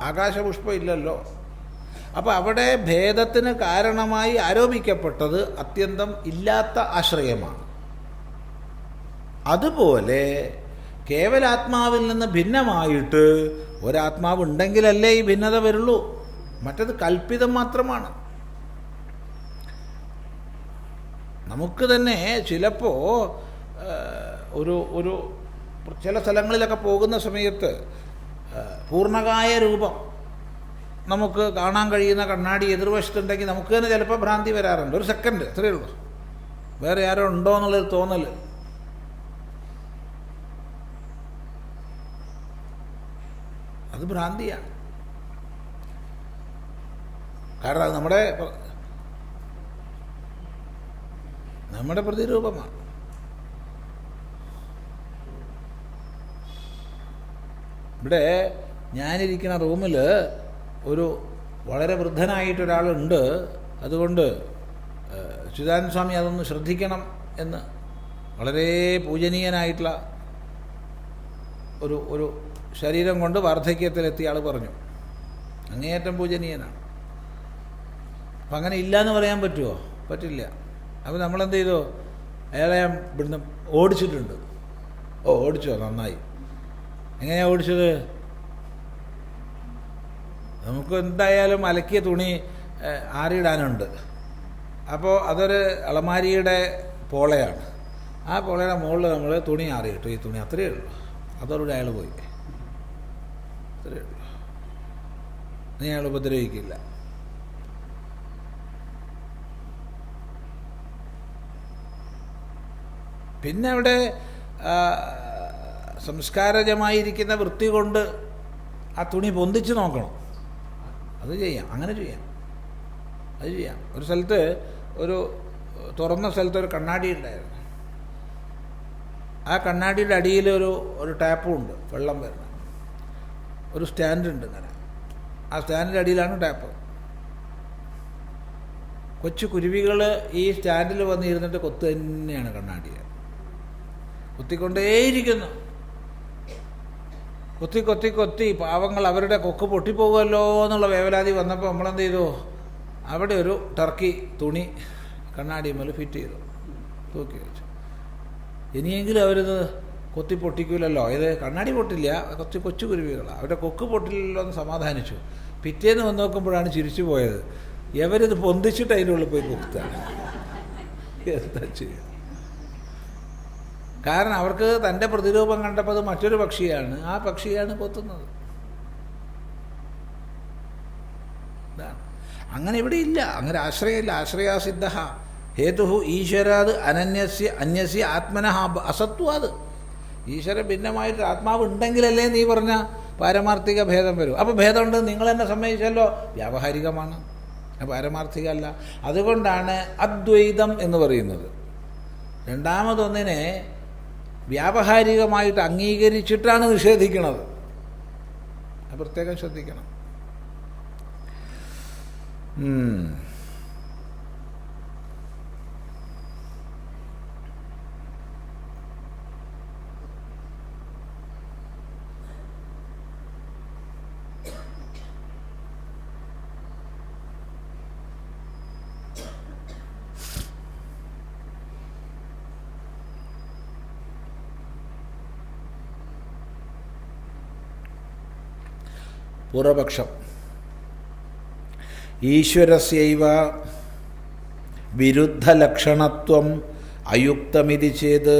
Speaker 1: ആകാശപുഷ്പം ഇല്ലല്ലോ. അപ്പോൾ അവിടെ ഭേദത്തിന് കാരണമായി ആരോപിക്കപ്പെട്ടത് അത്യന്തം ഇല്ലാത്ത ആശ്രയമാണ്. അതുപോലെ കേവലാത്മാവിൽ നിന്ന് ഭിന്നമായിട്ട് ഒരാത്മാവ് ഉണ്ടെങ്കിലല്ലേ ഈ ഭിന്നത വരുള്ളൂ. മറ്റത് കൽപ്പിതം മാത്രമാണ്. നമുക്ക് തന്നെ ചിലപ്പോൾ ഒരു ചില സ്ഥലങ്ങളിലൊക്കെ പോകുന്ന സമയത്ത് പൂർണ്ണകായ രൂപം നമുക്ക് കാണാൻ കഴിയുന്ന കണ്ണാടി എതിർവശത്തുണ്ടെങ്കിൽ നമുക്ക് തന്നെ ചിലപ്പോൾ ഭ്രാന്തി വരാറുണ്ട്. ഒരു സെക്കൻഡ്, അത്രയേ ഉള്ളൂ. വേറെ ആരോ ഉണ്ടോ എന്നുള്ളൊരു തോന്നൽ. അത് ഭ്രാന്തിയാണ്. കാരണം അത് നമ്മുടെ പ്രതിരൂപമാണ്. ഇവിടെ ഞാനിരിക്കുന്ന റൂമിൽ ഒരു വളരെ വൃദ്ധനായിട്ടൊരാളുണ്ട്. അതുകൊണ്ട് ചിദാനന്ദ സ്വാമി അതൊന്ന് ശ്രദ്ധിക്കണം എന്ന് വളരെ പൂജനീയനായിട്ടുള്ള ഒരു ശരീരം കൊണ്ട് വാർദ്ധക്യത്തിലെത്തിയ ആൾ പറഞ്ഞു. അങ്ങേയറ്റം പൂജനീയനാണ്. അപ്പം അങ്ങനെ ഇല്ല എന്ന് പറയാൻ പറ്റുമോ? പറ്റില്ല. അപ്പോൾ നമ്മളെന്ത് ചെയ്തു? അയാളെ ഞാൻ ഇവിടുന്ന് ഓടിച്ചിട്ടുണ്ട്. ഓടിച്ചോ, നന്നായി. എങ്ങനെയാണ് ഓടിച്ചത്? നമുക്ക് എന്തായാലും അലക്കിയ തുണി ആറിയിടാനുണ്ട്. അപ്പോൾ അതൊരു അലമാരിയുടെ പോളയാണ്. ആ പോളയുടെ മുകളിൽ നമ്മൾ തുണി ആറിയിട്ടു. ഈ തുണി അത്രയേ ഉള്ളൂ. അതോടുകൂടി അയാൾ പോയി. അത്രയേ ഉള്ളൂ. നീ അയാൾ ഉപദ്രവിക്കില്ല. പിന്നെ അവിടെ സംസ്കാരജമായിരിക്കുന്ന വൃത്തി കൊണ്ട് ആ തുണി പൊന്തിച്ച് നോക്കണം. അത് ചെയ്യാം, അങ്ങനെ ചെയ്യാം, അത് ചെയ്യാം. ഒരു സ്ഥലത്ത് ഒരു തുറന്ന സ്ഥലത്ത് ഒരു കണ്ണാടി ഉണ്ടായിരുന്നു. ആ കണ്ണാടിയുടെ അടിയിൽ ഒരു ടാപ്പും ഉണ്ട്, വെള്ളം വരുന്ന ഒരു സ്റ്റാൻഡുണ്ട്. ഇങ്ങനെ ആ സ്റ്റാൻഡിൻ്റെ അടിയിലാണ് ടാപ്പ്. കൊച്ചു കുരുവികൾ ഈ സ്റ്റാൻഡിൽ വന്നിരുന്നിട്ട് കൊത്ത് തന്നെയാണ് കണ്ണാടിയെ കുത്തിക്കൊണ്ടേയിരിക്കുന്നു. കൊത്തി പാവങ്ങൾ അവരുടെ കൊക്ക് പൊട്ടിപ്പോകുമല്ലോ എന്നുള്ള വേവലാതി വന്നപ്പോൾ നമ്മളെന്ത് ചെയ്തു? അവിടെ ഒരു ടർക്കി തുണി കണ്ണാടി മേൽ ഫിറ്റ് ചെയ്തു, തൂക്കി വെച്ചു. ഇനിയെങ്കിലും അവരിത് കൊത്തി പൊട്ടിക്കില്ലല്ലോ. ഇത് കണ്ണാടി പൊട്ടില്ല, കൊച്ചു കുരുവികളാണ്, അവരുടെ കൊക്ക് പൊട്ടില്ലല്ലോ എന്ന് സമാധാനിച്ചു. പിറ്റേന്ന് വന്ന് നോക്കുമ്പോഴാണ് ചിരിച്ചു പോയത്. ഇവരിത് പൊന്തിച്ചിട്ട് അതിൻ്റെ ഉള്ളിൽ പോയി കൊത്താണ്. എന്താ ചെയ്യുക? കാരണം അവർക്ക് തൻ്റെ പ്രതിരൂപം കണ്ടപ്പോൾ അത് മറ്റൊരു പക്ഷിയാണ്, ആ പക്ഷിയാണ് കൊത്തുന്നത്. ഇതാണ്. അങ്ങനെ ഇവിടെ ഇല്ല, അങ്ങനെ ആശ്രയമില്ല. ആശ്രയാസിദ്ധ ഹേതു ഈശ്വരാത് അന്യസ്യ ആത്മനഃ അസത്വാത്. ഈശ്വര ഭിന്നമായിട്ട് ആത്മാവ് ഉണ്ടെങ്കിലല്ലേ നീ പറഞ്ഞ പാരമാർത്ഥിക ഭേദം വരും. അപ്പോൾ ഭേദമുണ്ട് നിങ്ങൾ തന്നെ സമ്മതിച്ചല്ലോ, വ്യാവഹാരികമാണ്, പാരമാർത്ഥികമല്ല. അതുകൊണ്ടാണ് അദ്വൈതം എന്ന് പറയുന്നത്. രണ്ടാമതൊന്നിനെ വ്യാവഹാരികമായിട്ട് അംഗീകരിച്ചിട്ടാണ് നിഷേധിക്കുന്നത്. അത് പ്രത്യേകം ശ്രദ്ധിക്കണം. പൂർവപക്ഷം ഈശ്വരസ്യൈവ വിരുദ്ധലക്ഷണത്വം അയുക്തമിതി ചേത്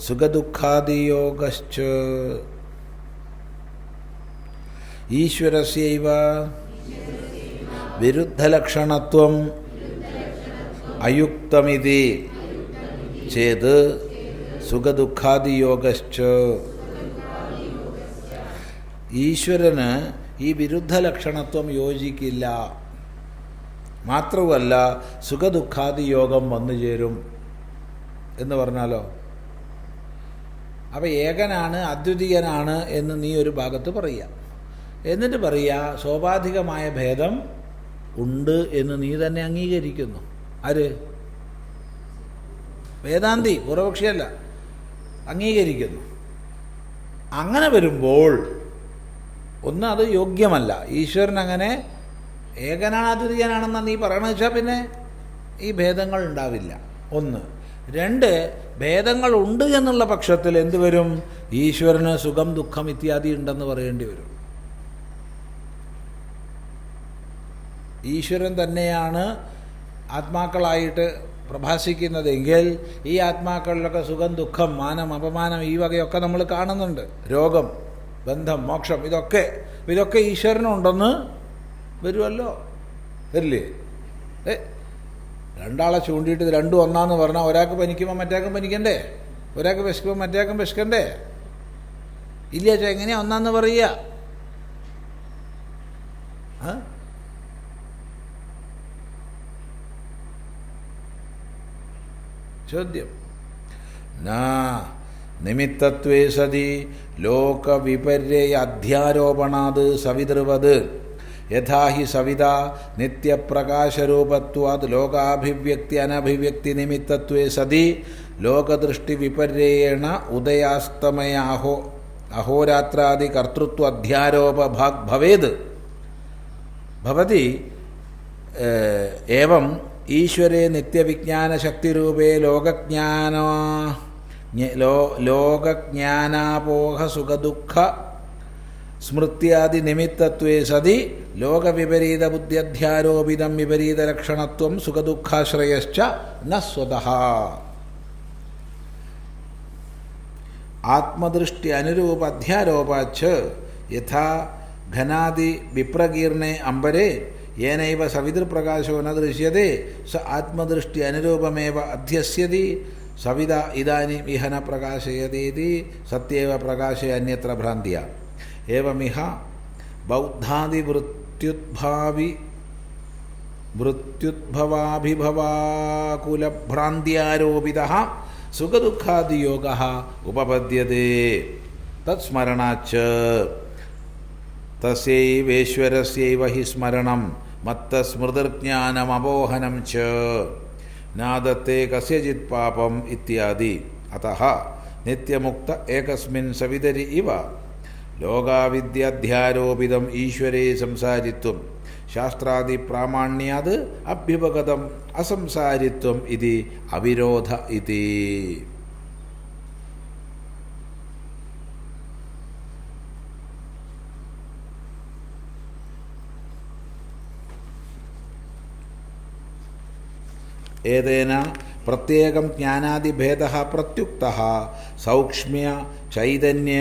Speaker 1: സുഖദുഃഖാദിയോഗശ്ച ഈശ്വരസ്യൈവ വിരുദ്ധലക്ഷണത്വം അയുക്തമിതി ചേത് സുഖദുഃഖാദിയോഗശ്ച. ഈശ്വരന് ഈ വിരുദ്ധലക്ഷണത്വം യോജിക്കില്ല. മാത്രമല്ല സുഖദുഃഖാദിയോഗം വന്നു ചേരും എന്ന് പറഞ്ഞാലോ. അപ്പോൾ ഏകനാണ്, അദ്വിതീയനാണ് എന്ന് നീ ഒരു ഭാഗത്ത് പറയുക. എന്നിട്ട് പറയുക സ്വാഭാവികമായ ഭേദം ഉണ്ട് എന്ന് നീ തന്നെ അംഗീകരിക്കുന്നു. ആര്? വേദാന്തി, പൂർവപക്ഷിയല്ല, അംഗീകരിക്കുന്നു. അങ്ങനെ വരുമ്പോൾ ഒന്ന് അത് യോഗ്യമല്ല. ഈശ്വരൻ അങ്ങനെ ഏകനാണ് അദ്വിതീയനാണെന്നാണ് നീ പറയണമെന്ന് വെച്ചാൽ പിന്നെ ഈ ഭേദങ്ങൾ ഉണ്ടാവില്ല. ഒന്ന്. രണ്ട്, ഭേദങ്ങൾ ഉണ്ട് എന്നുള്ള പക്ഷത്തിൽ എന്ത് വരും? ഈശ്വരന് സുഖം ദുഃഖം ഇത്യാദി ഉണ്ടെന്ന് പറയേണ്ടി വരും. ഈശ്വരൻ തന്നെയാണ് ആത്മാക്കളായിട്ട് പ്രഭാസിക്കുന്നതെങ്കിൽ ഈ ആത്മാക്കളിലൊക്കെ സുഖം ദുഃഖം മാനം അപമാനം ഈ വകയൊക്കെ നമ്മൾ കാണുന്നുണ്ട്. രോഗം, ബന്ധം, മോക്ഷം, ഇതൊക്കെ ഈശ്വരനുണ്ടെന്ന് വരുമല്ലോ. വരില്ലേ? രണ്ടാളെ ചൂണ്ടിയിട്ട് ഇത് രണ്ടും ഒന്നാന്ന് പറഞ്ഞാൽ ഒരാൾക്ക് പനിക്കുമ്പോൾ മറ്റേക്കും പനിക്കണ്ടേ? ഒരാൾക്ക് വിശക്കുമ്പോൾ മറ്റേക്കും വിശക്കണ്ടേ? ഇല്ല ചോ, എങ്ങനെയാ ഒന്നാന്ന് പറയുക? ചോദ്യം. നിമിത്തത്വേ സതി ലോകവിപര്യ അധ്യാരോപണാത് സവിതൃവത് യഥാ ഹി സവിത നിത്യപ്രകാശരൂപത്വാത് ലോകാഭിവ്യക്തി അനഭിവ്യക്തി നിമിത്തത്വേ സതി ലോകദൃഷ്ടി വിപര്യേണ ഉദയാസ്തമയ അഹോരാത്രാദി കർത്തൃത്വ അധ്യാരോപ ഭവേത് ഭവതി. ഏവം ഈശ്വരേ നിത്യവിജ്ഞാനശക്തിരൂപേ ലോകജ്ഞാനാപോഹ സുഖദുഃഖ സ്മൃത്യാദി നിമിത്തത്വേ സതി ലോകവിപരീത ബുദ്ധ്യധ്യാരോപിതം വിപരീതലക്ഷണത്വം സുഖദുഃഖാശ്രയശ്ച ന സ്വതഃ. ആത്മദൃഷ്ടി അനുരൂപ അധ്യാരോപാച്ഛ യഥാ ഘനാദി വിപ്രകീർണേ അംബരേ യേനൈവ സവിതൃപ്രകാശോ ന ദൃശ്യതേ സ ആത്മദൃഷ്ടി അനുരൂപമേവ അധ്യസ്യതി സവിത ഇദാനീം ഇഹ ന പ്രകാശയതേതി സത്യേവ പ്രകാശേ അന്യത്ര ഭ്രാന്ത്യ. ഏവമിഹ വൃത്യുദ്ഭവാഭിഭവാകുലഭ്രാന്ത്യാരോപിതഃ സുഖദുഃഖാദിയോഗഃ ഉപപദ്യത്തെ. തത്സ്മരണാച്ച് തസ്യൈവേശ്വരസ്യൈവ ഹി സ്മരണം മത്തസ്മൃതിർജ്ഞാനമപോഹനം ച നാദത്തെ കസ്യചിത് പാപം ഇത്യാദി. അതഃ നിത്യമുക്ത ഏകസ്മിൻ സവിതരി ഇവ ലോകാവിദ്യാധ്യാരോപിതം ഈശ്വരേ സംസാരിത്വം ശാസ്ത്രാദി പ്രാമാണ്യാത് അഭ്യുപഗതം അസംസാരിത്വം ഇതി അവിരോധ ഇതി. ഏതേന പ്രത്യേകം ജ്ഞാനാദിഭേദഃ പ്രത്യുക്തഃ സൗക്ഷ്മ്യ ചൈതന്യ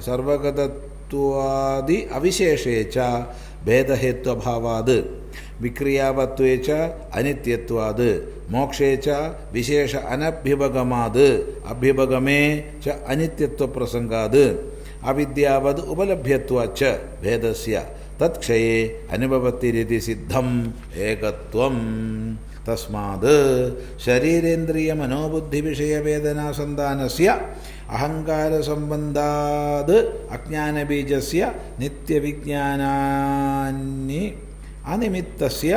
Speaker 1: സർവഗതത്വാദി അവിശേഷേ ച ഭേദഹേത്വഭാവാത് വിക്രിയാവത്വേ ച അനിത്യത്വാത് മോക്ഷേ ച വിശേഷ അനഭ്യുപഗമാത് അഭ്യുപഗമേ ച അനിത്യത്വപ്രസംഗാത് അവിദ്യാവത് ഉപലഭ്യത്വാച്ച ഭേദസ്യ തത്ക്ഷയേ അനുഭവത്തിരിതി സിദ്ധം ഏകത്വം. തസ്മാത് ശരീരേന്ദ്രിയ മനോബുദ്ധി വിഷയവേദനാസന്താനസ്യ അഹങ്കാരസംബന്ധാത് അജ്ഞാനബീജസ്യ നിത്യവിജ്ഞാനാനി അനിമിത്തസ്യ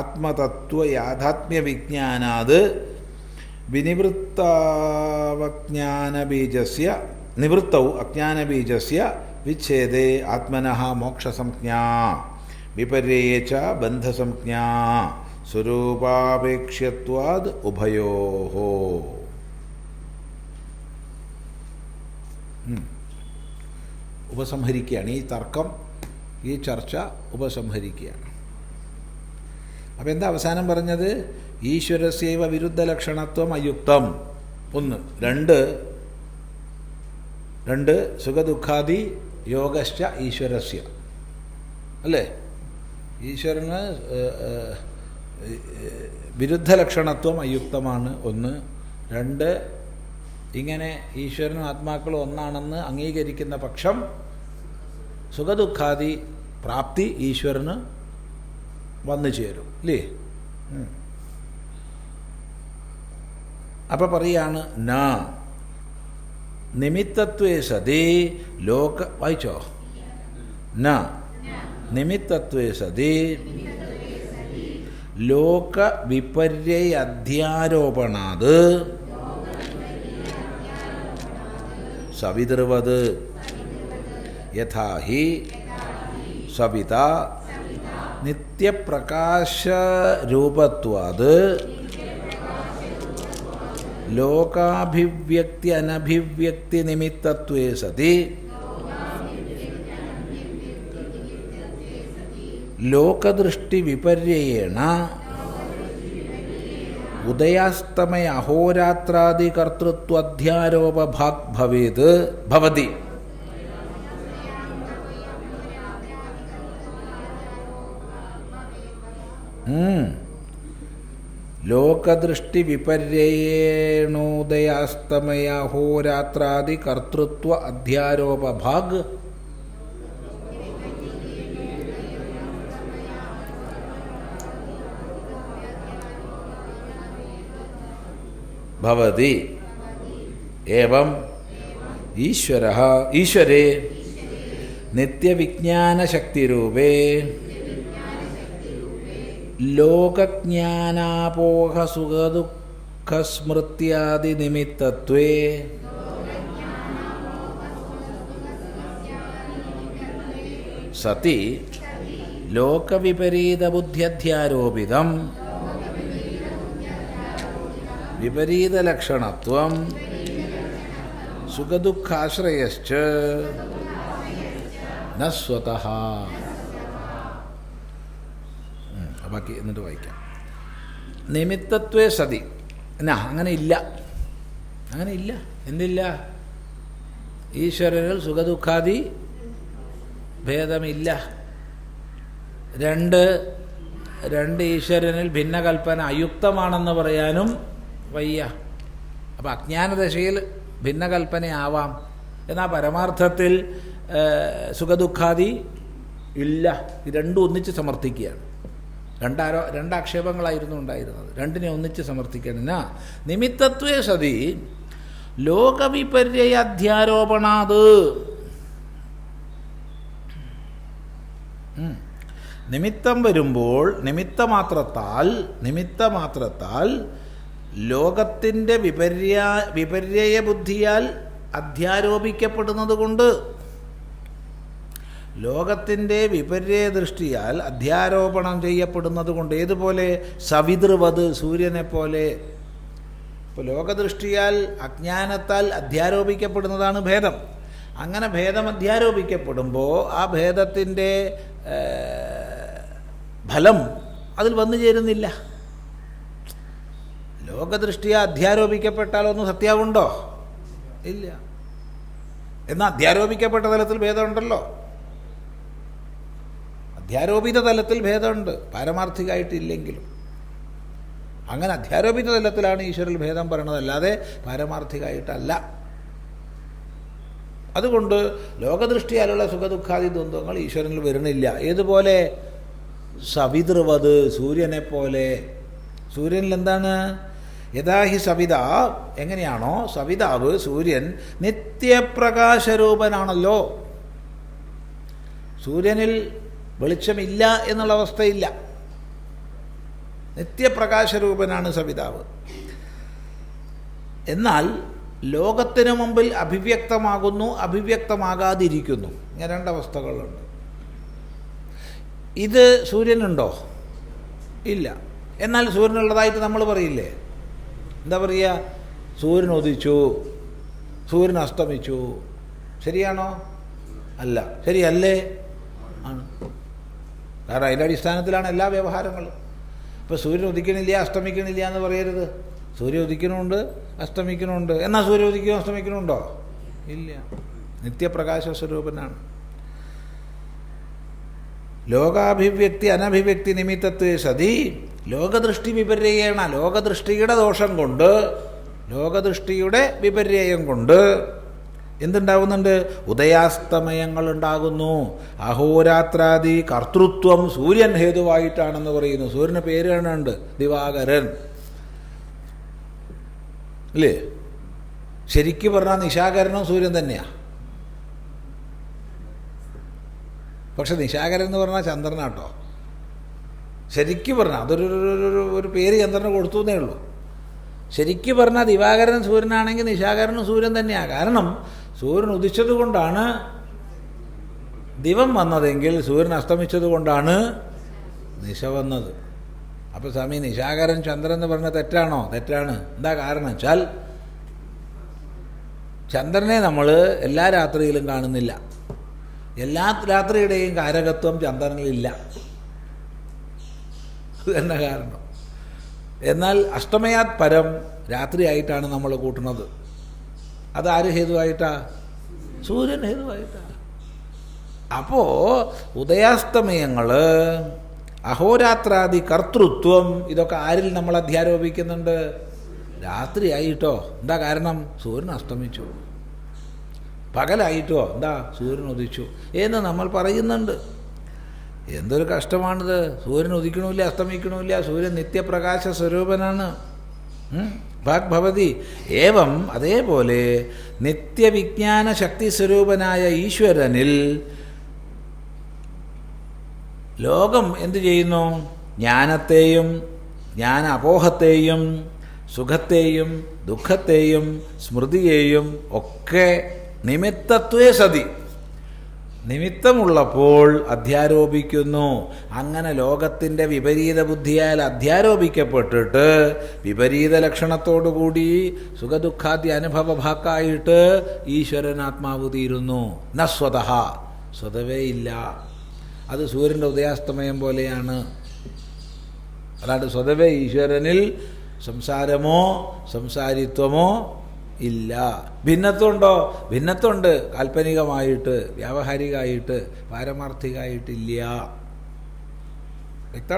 Speaker 1: ആത്മതത്വയാഥാത്മ്യവിജ്ഞാനാത് നിവൃത്തൗ അജ്ഞാനബീജസ്യ വിച്ഛേദേ ആത്മനഃ മോക്ഷസംജ്ഞാ വിപര്യയേ ച ബന്ധസംജ്ഞാ സ്വരൂപാപേക്ഷ്യത്വാദ് ഉഭയോഃ. ഉപസംഹരിക്കുകയാണ്. ഈ തർക്കം, ഈ ചർച്ച ഉപസംഹരിക്കുകയാണ്. അപ്പം എന്താ അവസാനം പറഞ്ഞത്? ഈശ്വരസ്യൈവ വിരുദ്ധ ലക്ഷണത്വം അയുക്തം. ഒന്ന്. രണ്ട് സുഖദുഃഖാദി യോഗശ്ച ഈശ്വരസ്യ. അല്ലേ? ഈശ്വരന് വിരുദ്ധ ലക്ഷണത്വം അയുക്തമാണ്. ഒന്ന്. രണ്ട്, ഇങ്ങനെ ഈശ്വരനും ആത്മാക്കളും ഒന്നാണെന്ന് അംഗീകരിക്കുന്ന പക്ഷം സുഖദുഃഖാദി പ്രാപ്തി ഈശ്വരന് വന്നു ചേരും. അല്ലേ? അപ്പം പറയാണ് ന നിമിത്തത്വേ സതി ലോക, വായിച്ചോ? ന നിമിത്തത്വേ സതി ലോക വിപര്യ അധ്യാരോപണാത് സവിതൃവത് യഥാഹി സവിത നിത്യപ്രകാശരൂപത്വാത് ലോകാഭിവ്യക്തി അനഭിവ്യക്തി നിമിത്തത്വേ സതി ലോകദൃഷ്ടി വിപര്യേണ ഉദയാസ്തമയ അഹോരാത്രാദി കർത്തൃത്വാധ്യാരോപഭാഗ് ഭവതി. ലോകദൃഷ്ടി വിപര്യേണോദയാസ്തമയ അഹോരാത്രാദി കർത്തൃത്വ അധ്യാരോപഭാഗ് ഭവതി. ഏവം ഈശ്വരേ നിത്യവിജ്ഞാനശക്തിരൂപേ ലോകജ്ഞാനാപോഹ സുഖദുഃഖസ്മൃത്യാദി നിമിത്തത്വേ സതി ലോകവിപരീതബുദ്ധ്യധ്യാരോപിതം വിപരീതലക്ഷണത്വം സുഖദുഃഖാശ്രയശ്ച ന സ്വതഃ. ബാക്കി എന്നിട്ട് വായിക്കാം. നിമിത്തത്വേ സതി. എന്നാ അങ്ങനെ ഇല്ല. എന്തില്ല? ഈശ്വരനിൽ സുഖദുഃഖാദി ഭേദമില്ല. രണ്ട് ഈശ്വരനിൽ ഭിന്നകൽപ്പന അയുക്തമാണെന്ന് പറയാനും വയ്യ. അപ്പം അജ്ഞാനദശയിൽ ഭിന്നകൽപ്പനയാവാം, എന്നാൽ പരമാർത്ഥത്തിൽ സുഖദുഃഖാദി ഇല്ല. ഇത് രണ്ടും ഒന്നിച്ച് സമർത്ഥിക്കുകയാണ്. രണ്ടാക്ഷേപങ്ങളായിരുന്നു ഉണ്ടായിരുന്നത്, രണ്ടിനെ ഒന്നിച്ച് സമർത്ഥിക്കണം. നിമിത്തത്വേ സതി ലോകവിപര്യ അധ്യാരോപണാത്. നിമിത്തം വരുമ്പോൾ നിമിത്തമാത്രത്താൽ ലോകത്തിൻ്റെ വിപര്യ ബുദ്ധിയാൽ അധ്യാരോപിക്കപ്പെടുന്നത് കൊണ്ട്, ലോകത്തിൻ്റെ വിപര്യ ദൃഷ്ടിയാൽ അധ്യാരോപണം ചെയ്യപ്പെടുന്നത് കൊണ്ട്, ഏതുപോലെ സവിതൃവത് സൂര്യനെ പോലെ. ഇപ്പോൾ ലോകദൃഷ്ടിയാൽ അജ്ഞാനത്താൽ അധ്യാരോപിക്കപ്പെടുന്നതാണ് ഭേദം. അങ്ങനെ ഭേദം അധ്യാരോപിക്കപ്പെടുമ്പോൾ ആ ഭേദത്തിൻ്റെ ഫലം അതിൽ വന്നു ചേരുന്നില്ല. ലോകദൃഷ്ടിയ അധ്യാരോപിക്കപ്പെട്ടാൽ ഒന്നും സത്യാവുണ്ടോ? ഇല്ല. എന്നാൽ അധ്യാരോപിക്കപ്പെട്ട തലത്തിൽ ഭേദമുണ്ടല്ലോ. അധ്യാരോപിത തലത്തിൽ ഭേദമുണ്ട്, പാരമാർത്ഥികമായിട്ടില്ലെങ്കിലും. അങ്ങനെ അധ്യാരോപിത തലത്തിലാണ് ഈശ്വരൽ ഭേദം പറയണത്, അല്ലാതെ പാരമാർത്ഥികമായിട്ടല്ല. അതുകൊണ്ട് ലോകദൃഷ്ടിയാലുള്ള സുഖദുഃഖാദി ദ്വന്ദ്വങ്ങൾ ഈശ്വരനിൽ വരുന്നില്ല. ഏതുപോലെ? സവിതൃവത് സൂര്യനെ പോലെ. സൂര്യനിൽ എന്താണ്? യഥാഹി സവിത, എങ്ങനെയാണോ സവിതാവ് സൂര്യൻ നിത്യപ്രകാശരൂപനാണല്ലോ. സൂര്യനിൽ വെളിച്ചമില്ല എന്നുള്ള അവസ്ഥയില്ല, നിത്യപ്രകാശരൂപനാണ് സവിതാവ്. എന്നാൽ ലോകത്തിനു മുമ്പിൽ അഭിവ്യക്തമാകുന്നു, അഭിവ്യക്തമാകാതിരിക്കുന്നു. ഇങ്ങനെ രണ്ടവസ്ഥകളുണ്ട്. ഇത് സൂര്യനുണ്ടോ? ഇല്ല. എന്നാൽ സൂര്യനുള്ളതായിട്ട് നമ്മൾ പറയില്ലേ? എന്താ പറയുക? സൂര്യൻ ഉദിച്ചു, സൂര്യൻ അസ്തമിച്ചു. ശരിയാണോ? അല്ല. ശരിയല്ലേ? ആണ്. കാരണം അതിൻ്റെ അടിസ്ഥാനത്തിലാണ് എല്ലാ വ്യവഹാരങ്ങളും. ഇപ്പോൾ സൂര്യൻ ഉദിക്കണില്ല അസ്തമിക്കണില്ല എന്ന് പറയരുത്. സൂര്യൻ ഉദിക്കണമുണ്ട് അസ്തമിക്കണമുണ്ട്. എന്നാൽ സൂര്യൻ ഉദിക്കുകയോ അസ്തമിക്കണമുണ്ടോ? ഇല്ല. നിത്യപ്രകാശ സ്വരൂപനാണ്. ലോകാഭിവ്യക്തി അനഭിവ്യക്തി നിമിത്തത്വേ സതി ലോകദൃഷ്ടി വിപര്യേണ. ലോകദൃഷ്ടിയുടെ ദോഷം കൊണ്ട്, ലോകദൃഷ്ടിയുടെ വിപര്യം കൊണ്ട് എന്തുണ്ടാകുന്നുണ്ട്? ഉദയാസ്തമയങ്ങൾ ഉണ്ടാകുന്നു. അഹോരാത്രാദി കർത്തൃത്വം സൂര്യൻ ഹേതുവായിട്ടാണെന്ന് പറയുന്നു. സൂര്യന് പേര് കാണുന്നുണ്ട്, ദിവാകരൻ അല്ലേ? ശരിക്കും പറഞ്ഞാൽ നിശാകരനും സൂര്യൻ തന്നെയാണ്. പക്ഷെ നിശാകരൻ എന്ന് പറഞ്ഞാൽ ചന്ദ്രനാട്ടോ. ശരിക്കും പറഞ്ഞാൽ ഒരു പേര് ചന്ദ്രന് കൊടുത്തു എന്നേ ഉള്ളൂ. ശരിക്കും പറഞ്ഞാൽ ദിവാകരൻ സൂര്യനാണെങ്കിൽ നിശാകരനും സൂര്യൻ തന്നെയാണ്. കാരണം സൂര്യൻ ഉദിച്ചത് കൊണ്ടാണ് ദിവം വന്നതെങ്കിൽ സൂര്യൻ അസ്തമിച്ചത് കൊണ്ടാണ് നിശ വന്നത്. അപ്പോൾ സ്വാമി നിശാകരൻ ചന്ദ്രൻ എന്ന് പറഞ്ഞാൽ തെറ്റാണോ? തെറ്റാണ്. എന്താ കാരണം വെച്ചാൽ ചന്ദ്രനെ നമ്മൾ എല്ലാ രാത്രിയിലും കാണുന്നില്ല. എല്ലാ രാത്രിയുടെയും കാരകത്വം ചന്ദ്രനിലില്ല. അത് തന്നെ കാരണം. എന്നാൽ അഷ്ടമയാത് പരം രാത്രിയായിട്ടാണ് നമ്മൾ കൂട്ടുന്നത്. അതാര് ഹേതുവായിട്ടാ? സൂര്യൻ ഹേതുവായിട്ടാ. അപ്പോൾ ഉദയാസ്തമയങ്ങൾ, അഹോരാത്രാദി കർത്തൃത്വം, ഇതൊക്കെ ആരിൽ നമ്മൾ അധ്യാരോപിക്കുന്നുണ്ട്? രാത്രിയായിട്ടോ. എന്താ കാരണം? സൂര്യൻ അസ്തമിച്ചു. പകലായിട്ടോ എന്താ? സൂര്യൻ ഉദിച്ചു എന്ന് നമ്മൾ പറയുന്നുണ്ട്. എന്തൊരു കഷ്ടമാണിത്! സൂര്യൻ ഉദിക്കണമില്ല അസ്തമിക്കണമില്ല. സൂര്യൻ നിത്യപ്രകാശ സ്വരൂപനാണ്. ഭാഗ്ഭവതി ഏവം. അതേപോലെ നിത്യവിജ്ഞാന ശക്തി സ്വരൂപനായ ഈശ്വരനിൽ ലോകം എന്തു ചെയ്യുന്നു? ജ്ഞാനത്തെയും ജ്ഞാന അപോഹത്തെയും സുഖത്തെയും ദുഃഖത്തെയും സ്മൃതിയെയും ഒക്കെ നിമിത്തത്വേ സതി, നിമിത്തമുള്ളപ്പോൾ അധ്യാരോപിക്കുന്നു. അങ്ങനെ ലോകത്തിൻ്റെ വിപരീത ബുദ്ധിയാൽ അധ്യാരോപിക്കപ്പെട്ടിട്ട് വിപരീത ലക്ഷണത്തോടുകൂടി സുഖദുഃഖാദി അനുഭവഭാക്കായിട്ട് ഈശ്വരൻ ആത്മാവ് തീരുന്നു. ന സ്വതഃ, സ്വതവേ ഇല്ല. അത് സൂര്യൻ്റെ ഉദയാസ്തമയം പോലെയാണ്. അല്ലാണ്ട് സ്വതവേ ഈശ്വരനിൽ സംസാരമോ സംസാരിത്വമോ ഇല്ല. ഭിന്നത്വമുണ്ടോ? ഭിന്നത്വമുണ്ട്. കാൽപ്പനികമായിട്ട്, വ്യാവഹാരികമായിട്ട്, പാരമാർത്ഥികമായിട്ടില്ല. വ്യക്തമാണ്.